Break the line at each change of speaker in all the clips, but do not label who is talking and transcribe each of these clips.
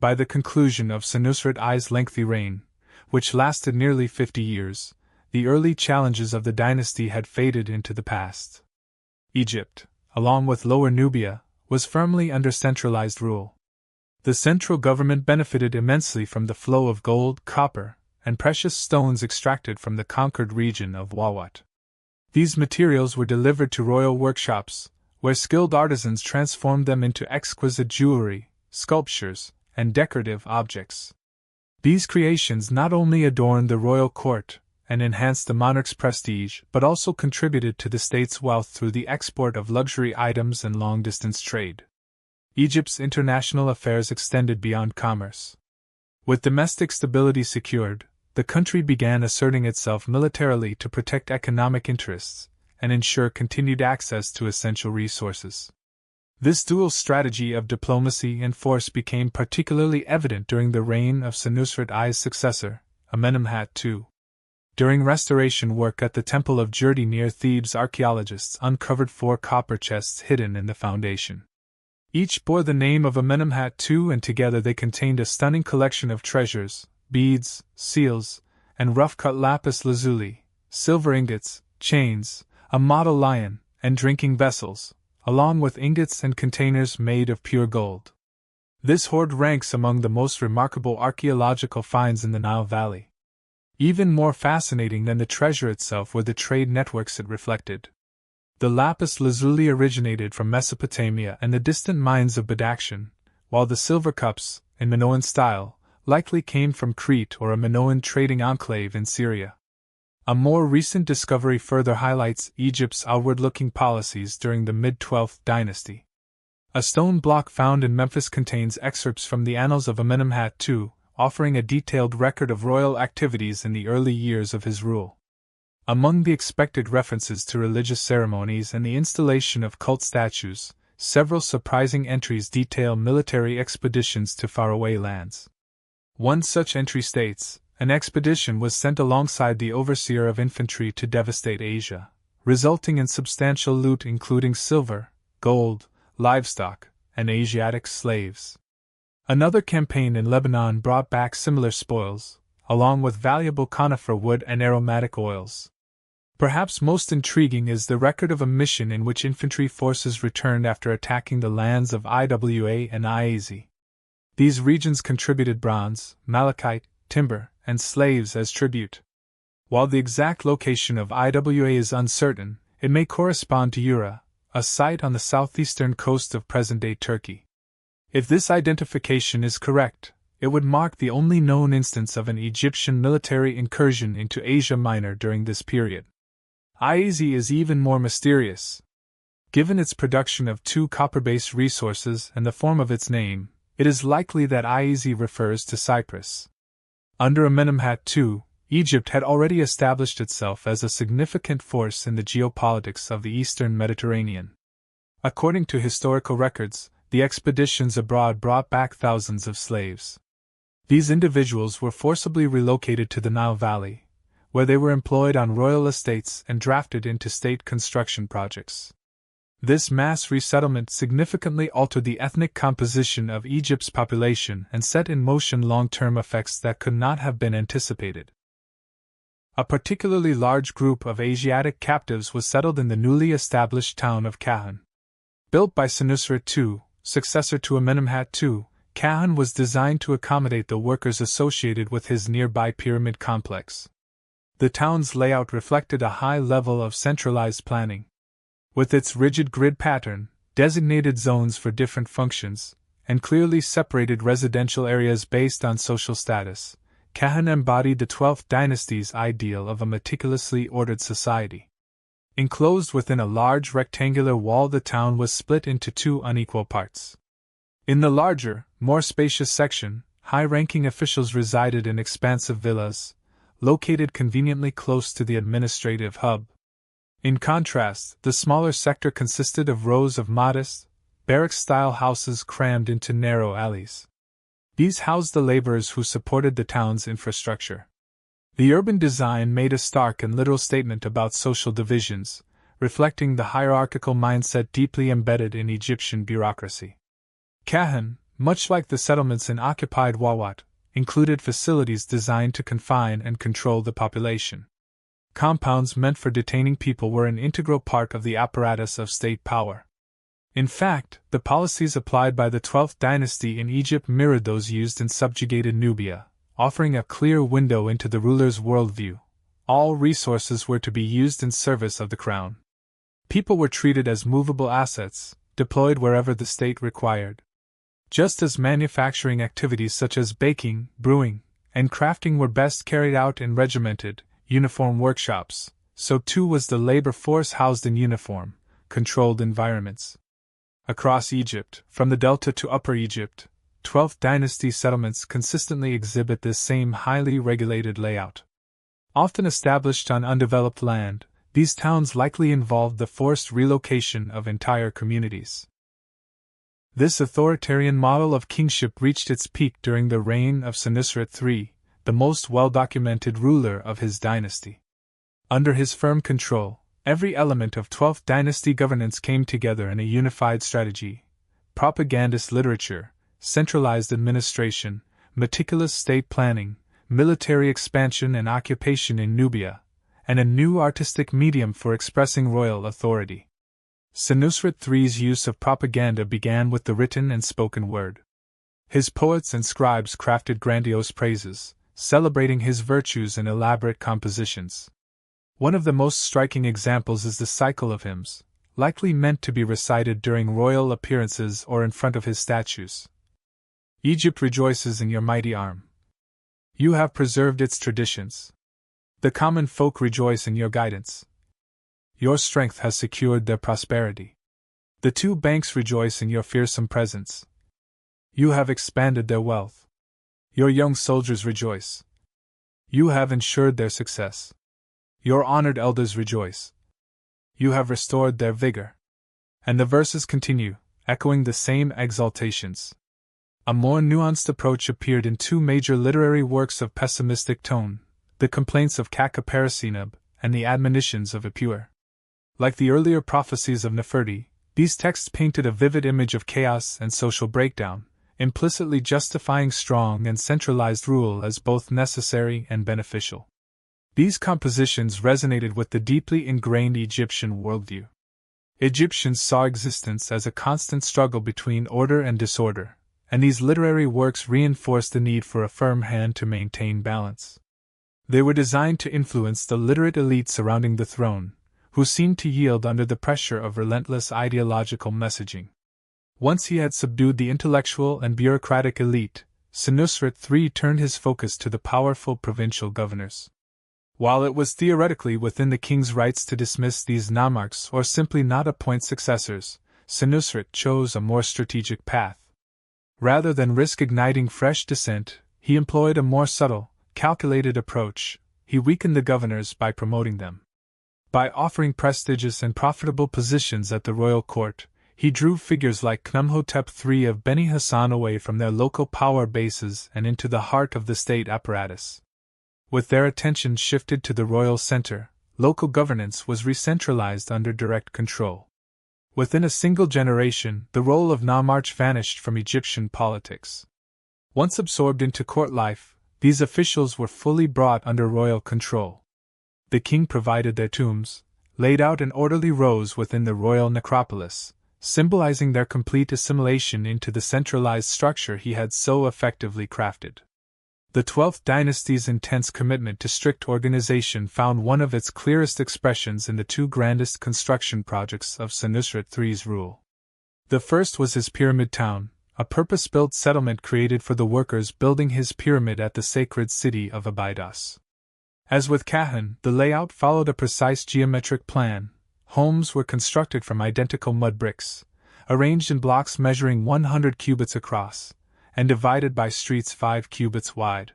By the conclusion of Senusret I's lengthy reign, which lasted nearly 50 years, the early challenges of the dynasty had faded into the past. Egypt, along with Lower Nubia, was firmly under centralized rule. The central government benefited immensely from the flow of gold, copper, and precious stones extracted from the conquered region of Wawat. These materials were delivered to royal workshops, where skilled artisans transformed them into exquisite jewelry, sculptures, and decorative objects. These creations not only adorned the royal court and enhanced the monarch's prestige, but also contributed to the state's wealth through the export of luxury items and long-distance trade. Egypt's international affairs extended beyond commerce. With domestic stability secured, the country began asserting itself militarily to protect economic interests and ensure continued access to essential resources. This dual strategy of diplomacy and force became particularly evident during the reign of Senusret I's successor, Amenemhat II. During restoration work at the Temple of Jurti near Thebes, archaeologists uncovered 4 copper chests hidden in the foundation. Each bore the name of Amenemhat II, and together they contained a stunning collection of treasures, beads, seals, and rough-cut lapis lazuli, silver ingots, chains, a model lion, and drinking vessels, along with ingots and containers made of pure gold. This hoard ranks among the most remarkable archaeological finds in the Nile Valley. Even more fascinating than the treasure itself were the trade networks it reflected. The lapis lazuli originated from Mesopotamia and the distant mines of Badakhshan, while the silver cups, in Minoan style, likely came from Crete or a Minoan trading enclave in Syria. A more recent discovery further highlights Egypt's outward-looking policies during the mid-12th dynasty. A stone block found in Memphis contains excerpts from the Annals of Amenemhat II, offering a detailed record of royal activities in the early years of his rule. Among the expected references to religious ceremonies and the installation of cult statues, several surprising entries detail military expeditions to faraway lands. One such entry states, "An expedition was sent alongside the overseer of infantry to devastate Asia, resulting in substantial loot including silver, gold, livestock, and Asiatic slaves." Another campaign in Lebanon brought back similar spoils, along with valuable conifer wood and aromatic oils. Perhaps most intriguing is the record of a mission in which infantry forces returned after attacking the lands of Iwa and Iaz. These regions contributed bronze, malachite, timber, and slaves as tribute. While the exact location of Iwa is uncertain, it may correspond to Ura, a site on the southeastern coast of present-day Turkey. If this identification is correct, it would mark the only known instance of an Egyptian military incursion into Asia Minor during this period. Iaz is even more mysterious. Given its production of 2 copper-based resources and the form of its name, it is likely that Iaz refers to Cyprus. Under Amenemhat II, Egypt had already established itself as a significant force in the geopolitics of the eastern Mediterranean. According to historical records, the expeditions abroad brought back thousands of slaves. These individuals were forcibly relocated to the Nile Valley, where they were employed on royal estates and drafted into state construction projects. This mass resettlement significantly altered the ethnic composition of Egypt's population and set in motion long-term effects that could not have been anticipated. A particularly large group of Asiatic captives was settled in the newly established town of Kahan. Built by Senusret II, successor to Amenemhat II, Kahan was designed to accommodate the workers associated with his nearby pyramid complex. The town's layout reflected a high level of centralized planning. With its rigid grid pattern, designated zones for different functions, and clearly separated residential areas based on social status, Kahan embodied the 12th dynasty's ideal of a meticulously ordered society. Enclosed within a large rectangular wall, the town was split into 2 unequal parts. In the larger, more spacious section, high-ranking officials resided in expansive villas, located conveniently close to the administrative hub. In contrast, the smaller sector consisted of rows of modest, barrack-style houses crammed into narrow alleys. These housed the laborers who supported the town's infrastructure. The urban design made a stark and literal statement about social divisions, reflecting the hierarchical mindset deeply embedded in Egyptian bureaucracy. Kahan, much like the settlements in occupied Wawat, included facilities designed to confine and control the population. Compounds meant for detaining people were an integral part of the apparatus of state power. In fact, the policies applied by the 12th dynasty in Egypt mirrored those used in subjugated Nubia, offering a clear window into the ruler's worldview. All resources were to be used in service of the crown. People were treated as movable assets, deployed wherever the state required. Just as manufacturing activities such as baking, brewing, and crafting were best carried out in regimented, uniform workshops, so too was the labor force housed in uniform, controlled environments. Across Egypt, from the Delta to Upper Egypt, 12th dynasty settlements consistently exhibit this same highly regulated layout. Often established on undeveloped land, these towns likely involved the forced relocation of entire communities. This authoritarian model of kingship reached its peak during the reign of Senusret III, the most well-documented ruler of his dynasty. Under his firm control, every element of 12th dynasty governance came together in a unified strategy: propagandist literature, centralized administration, meticulous state planning, military expansion and occupation in Nubia, and a new artistic medium for expressing royal authority. Senusret III's use of propaganda began with the written and spoken word. His poets and scribes crafted grandiose praises, celebrating his virtues in elaborate compositions. One of the most striking examples is the cycle of hymns, likely meant to be recited during royal appearances or in front of his statues. Egypt rejoices in your mighty arm. You have preserved its traditions. The common folk rejoice in your guidance. Your strength has secured their prosperity. The two banks rejoice in your fearsome presence. You have expanded their wealth. Your young soldiers rejoice. You have ensured their success. Your honored elders rejoice. You have restored their vigor. And the verses continue, echoing the same exaltations. A more nuanced approach appeared in two major literary works of pessimistic tone, the Complaints of Kakaparsinab and the Admonitions of Epure. Like the earlier prophecies of Neferti, these texts painted a vivid image of chaos and social breakdown, implicitly justifying strong and centralized rule as both necessary and beneficial. These compositions resonated with the deeply ingrained Egyptian worldview. Egyptians saw existence as a constant struggle between order and disorder, and these literary works reinforced the need for a firm hand to maintain balance. They were designed to influence the literate elite surrounding the throne, who seemed to yield under the pressure of relentless ideological messaging. Once he had subdued the intellectual and bureaucratic elite, Senusret III turned his focus to the powerful provincial governors. While it was theoretically within the king's rights to dismiss these nomarchs or simply not appoint successors, Senusret chose a more strategic path. Rather than risk igniting fresh dissent, he employed a more subtle, calculated approach. He weakened the governors by promoting them. By offering prestigious and profitable positions at the royal court, he drew figures like Khnumhotep III of Beni Hassan away from their local power bases and into the heart of the state apparatus. With their attention shifted to the royal center, local governance was re-centralized under direct control. Within a single generation, the role of nomarch vanished from Egyptian politics. Once absorbed into court life, these officials were fully brought under royal control. The king provided their tombs, laid out in orderly rows within the royal necropolis, symbolizing their complete assimilation into the centralized structure he had so effectively crafted. The 12th dynasty's intense commitment to strict organization found one of its clearest expressions in the two grandest construction projects of Senusret III's rule. The first was his pyramid town, a purpose-built settlement created for the workers building his pyramid at the sacred city of Abydos. As with Kahan, the layout followed a precise geometric plan. Homes were constructed from identical mud bricks, arranged in blocks measuring 100 cubits across, and divided by streets 5 cubits wide.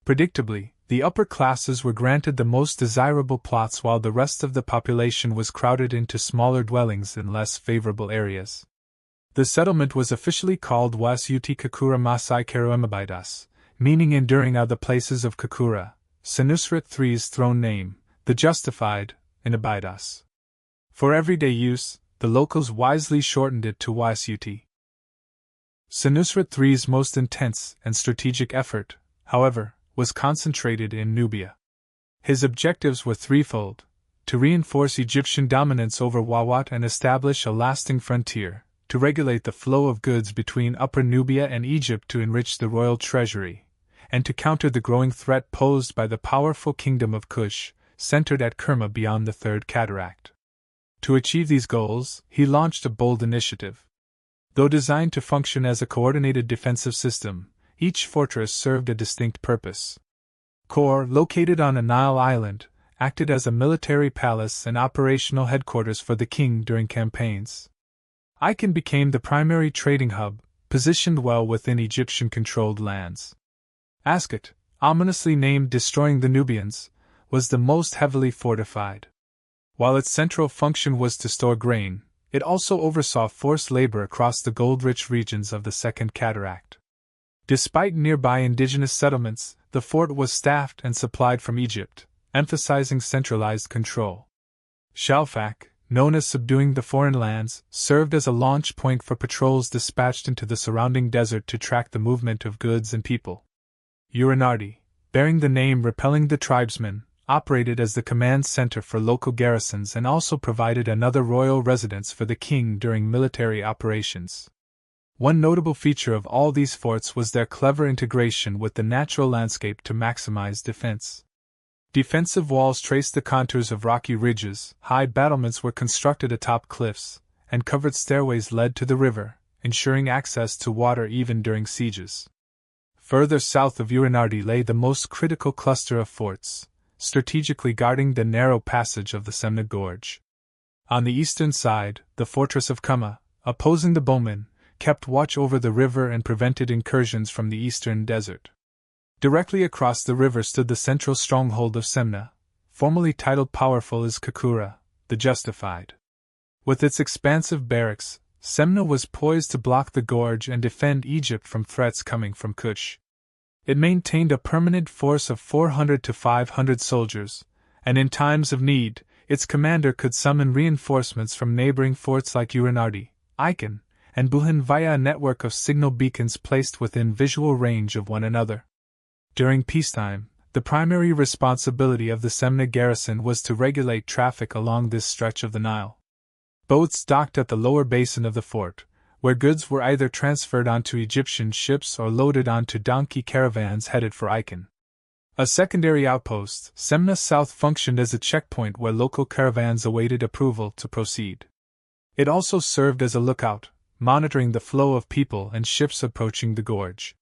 Predictably, the upper classes were granted the most desirable plots while the rest of the population was crowded into smaller dwellings in less favorable areas. The settlement was officially called Wasyuti Kakura Masai Karuemabidas, meaning enduring are the places of Kakura, Senusret III's throne name, the justified, in Abydos. For everyday use, the locals wisely shortened it to Wasyuti. Senusret III's most intense and strategic effort, however, was concentrated in Nubia. His objectives were threefold: to reinforce Egyptian dominance over Wawat and establish a lasting frontier, to regulate the flow of goods between Upper Nubia and Egypt to enrich the royal treasury, and to counter the growing threat posed by the powerful kingdom of Kush, centered at Kerma beyond the Third Cataract. To achieve these goals, he launched a bold initiative. Though designed to function as a coordinated defensive system, each fortress served a distinct purpose. Kor, located on a Nile island, acted as a military palace and operational headquarters for the king during campaigns. Aken became the primary trading hub, positioned well within Egyptian-controlled lands. Ascot, ominously named Destroying the Nubians, was the most heavily fortified. While its central function was to store grain, it also oversaw forced labor across the gold-rich regions of the Second Cataract. Despite nearby indigenous settlements, the fort was staffed and supplied from Egypt, emphasizing centralized control. Shalfak, known as Subduing the Foreign Lands, served as a launch point for patrols dispatched into the surrounding desert to track the movement of goods and people. Urinardi, bearing the name Repelling the Tribesmen, operated as the command center for local garrisons and also provided another royal residence for the king during military operations. One notable feature of all these forts was their clever integration with the natural landscape to maximize defense. Defensive walls traced the contours of rocky ridges, high battlements were constructed atop cliffs, and covered stairways led to the river, ensuring access to water even during sieges. Further south of Urinardi lay the most critical cluster of forts, strategically guarding the narrow passage of the Semna Gorge. On the eastern side, the fortress of Kama, opposing the bowmen, kept watch over the river and prevented incursions from the eastern desert. Directly across the river stood the central stronghold of Semna, formerly titled Powerful as Kakura, the Justified. With its expansive barracks, Semna was poised to block the gorge and defend Egypt from threats coming from Kush. It maintained a permanent force of 400 to 500 soldiers, and in times of need, its commander could summon reinforcements from neighboring forts like Urinardi, Aken, and Buhan via a network of signal beacons placed within visual range of one another. During peacetime, the primary responsibility of the Semna garrison was to regulate traffic along this stretch of the Nile. Boats docked at the lower basin of the fort, where goods were either transferred onto Egyptian ships or loaded onto donkey caravans headed for Aken. A secondary outpost, Semna South, functioned as a checkpoint where local caravans awaited approval to proceed. It also served as a lookout, monitoring the flow of people and ships approaching the gorge.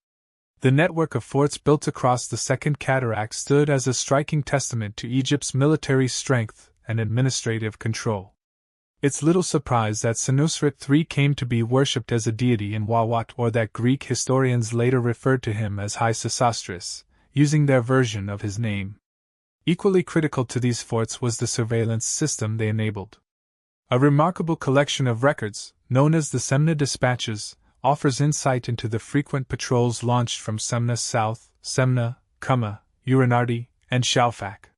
The network of forts built across the Second Cataract stood as a striking testament to Egypt's military strength and administrative control. It's little surprise that Senusret III came to be worshipped as a deity in Wawat, or that Greek historians later referred to him as High Sesostris, using their version of his name. Equally critical to these forts was the surveillance system they enabled. A remarkable collection of records, known as the Semna Dispatches, offers insight into the frequent patrols launched from Semna South, Semna, Kama, Urinardi, and Shalfak.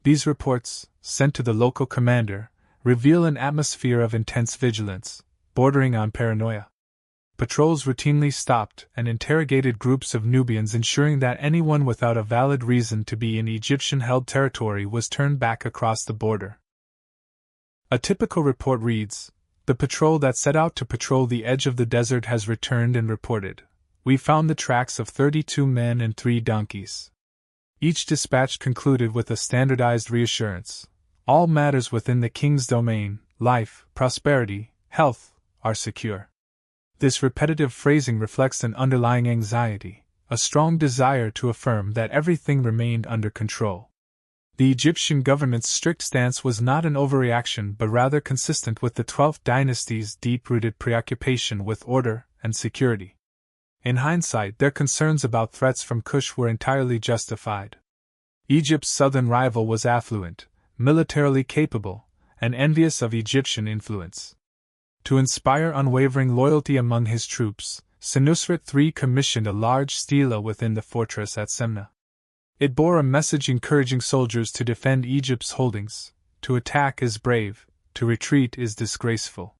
These reports, sent to the local commander, reveal an atmosphere of intense vigilance, bordering on paranoia. Patrols routinely stopped and interrogated groups of Nubians, ensuring that anyone without a valid reason to be in Egyptian-held territory was turned back across the border. A typical report reads, "The patrol that set out to patrol the edge of the desert has returned and reported. We found the tracks of 32 men and 3 donkeys." Each dispatch concluded with a standardized reassurance: all matters within the king's domain, life, prosperity, health, are secure. This repetitive phrasing reflects an underlying anxiety, a strong desire to affirm that everything remained under control. The Egyptian government's strict stance was not an overreaction but rather consistent with the 12th dynasty's deep-rooted preoccupation with order and security. In hindsight, their concerns about threats from Kush were entirely justified. Egypt's southern rival was affluent, militarily capable, and envious of Egyptian influence. To inspire unwavering loyalty among his troops, Senusret III commissioned a large stela within the fortress at Semna. It bore a message encouraging soldiers to defend Egypt's holdings: to attack is brave, to retreat is disgraceful.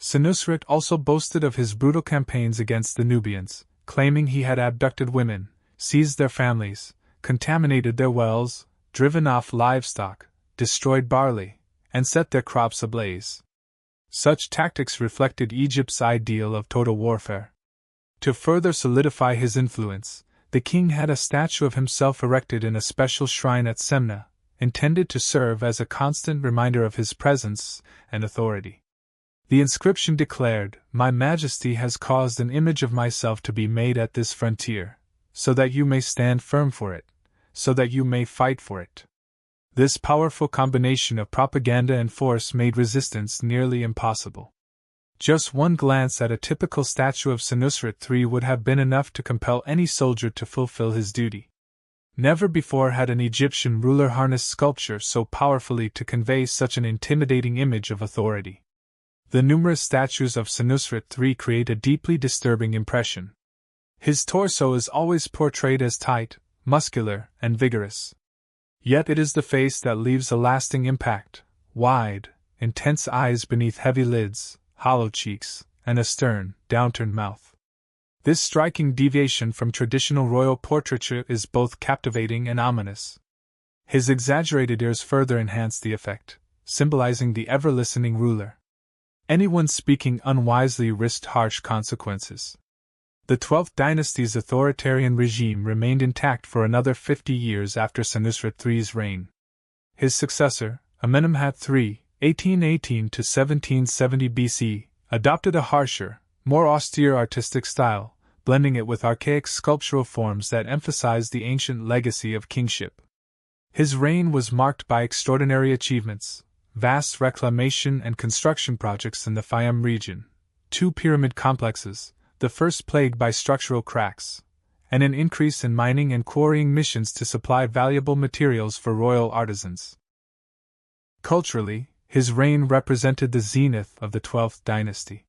Senusret also boasted of his brutal campaigns against the Nubians, claiming he had abducted women, seized their families, contaminated their wells, driven off livestock, destroyed barley, and set their crops ablaze. Such tactics reflected Egypt's ideal of total warfare. To further solidify his influence, the king had a statue of himself erected in a special shrine at Semna, intended to serve as a constant reminder of his presence and authority. The inscription declared, "My Majesty has caused an image of myself to be made at this frontier, so that you may stand firm for it, so that you may fight for it." This powerful combination of propaganda and force made resistance nearly impossible. Just one glance at a typical statue of Senusret III would have been enough to compel any soldier to fulfill his duty. Never before had an Egyptian ruler harnessed sculpture so powerfully to convey such an intimidating image of authority. The numerous statues of Senusret III create a deeply disturbing impression. His torso is always portrayed as tight, muscular, and vigorous. Yet it is the face that leaves a lasting impact: wide, intense eyes beneath heavy lids, hollow cheeks, and a stern, downturned mouth. This striking deviation from traditional royal portraiture is both captivating and ominous. His exaggerated ears further enhance the effect, symbolizing the ever-listening ruler. Anyone speaking unwisely risked harsh consequences. The 12th dynasty's authoritarian regime remained intact for another 50 years after Senusret III's reign. His successor, Amenemhat III, 1818 to 1770 BC, adopted a harsher, more austere artistic style, blending it with archaic sculptural forms that emphasized the ancient legacy of kingship. His reign was marked by extraordinary achievements: vast reclamation and construction projects in the Fayum region, 2 pyramid complexes, the first plagued by structural cracks, and an increase in mining and quarrying missions to supply valuable materials for royal artisans. Culturally, his reign represented the zenith of the 12th dynasty.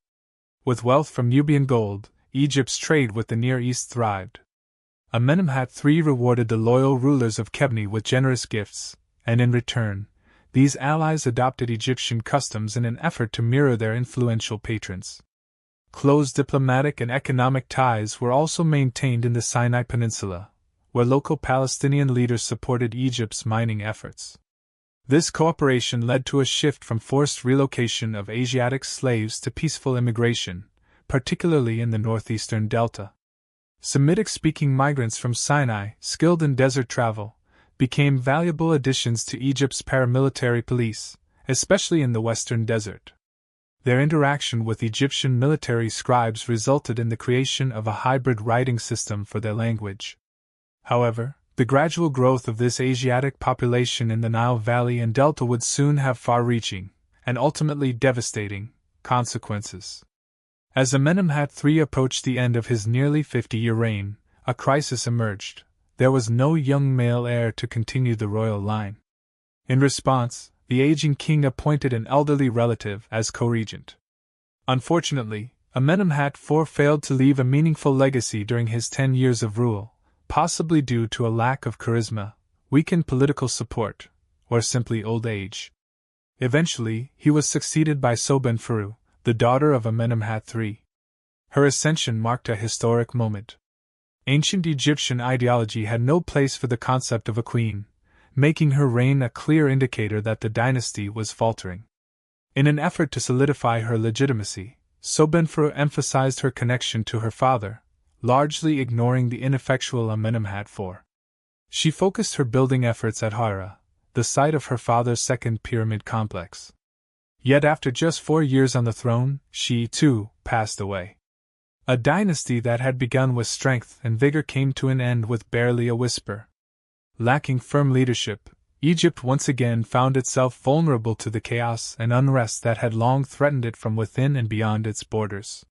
With wealth from Nubian gold, Egypt's trade with the Near East thrived. Amenemhat III rewarded the loyal rulers of Kebni with generous gifts, and in return, these allies adopted Egyptian customs in an effort to mirror their influential patrons. Close diplomatic and economic ties were also maintained in the Sinai Peninsula, where local Palestinian leaders supported Egypt's mining efforts. This cooperation led to a shift from forced relocation of Asiatic slaves to peaceful immigration, particularly in the northeastern delta. Semitic-speaking migrants from Sinai, skilled in desert travel, became valuable additions to Egypt's paramilitary police, especially in the western desert. Their interaction with Egyptian military scribes resulted in the creation of a hybrid writing system for their language. However, the gradual growth of this Asiatic population in the Nile Valley and Delta would soon have far-reaching, and ultimately devastating, consequences. As Amenemhat III approached the end of his nearly 50-year reign, a crisis emerged. There was no young male heir to continue the royal line. In response, the aging king appointed an elderly relative as co-regent. Unfortunately, Amenemhat IV failed to leave a meaningful legacy during his 10 years of rule, possibly due to a lack of charisma, weakened political support, or simply old age. Eventually, he was succeeded by Pharaoh, the daughter of Amenemhat III. Her ascension marked a historic moment. Ancient Egyptian ideology had no place for the concept of a queen, making her reign a clear indicator that the dynasty was faltering. In an effort to solidify her legitimacy, Pharaoh emphasized her connection to her father, largely ignoring the ineffectual Amenemhat IV. She focused her building efforts at Hira, the site of her father's second pyramid complex. Yet after just 4 years on the throne, she, too, passed away. A dynasty that had begun with strength and vigor came to an end with barely a whisper. Lacking firm leadership, Egypt once again found itself vulnerable to the chaos and unrest that had long threatened it from within and beyond its borders.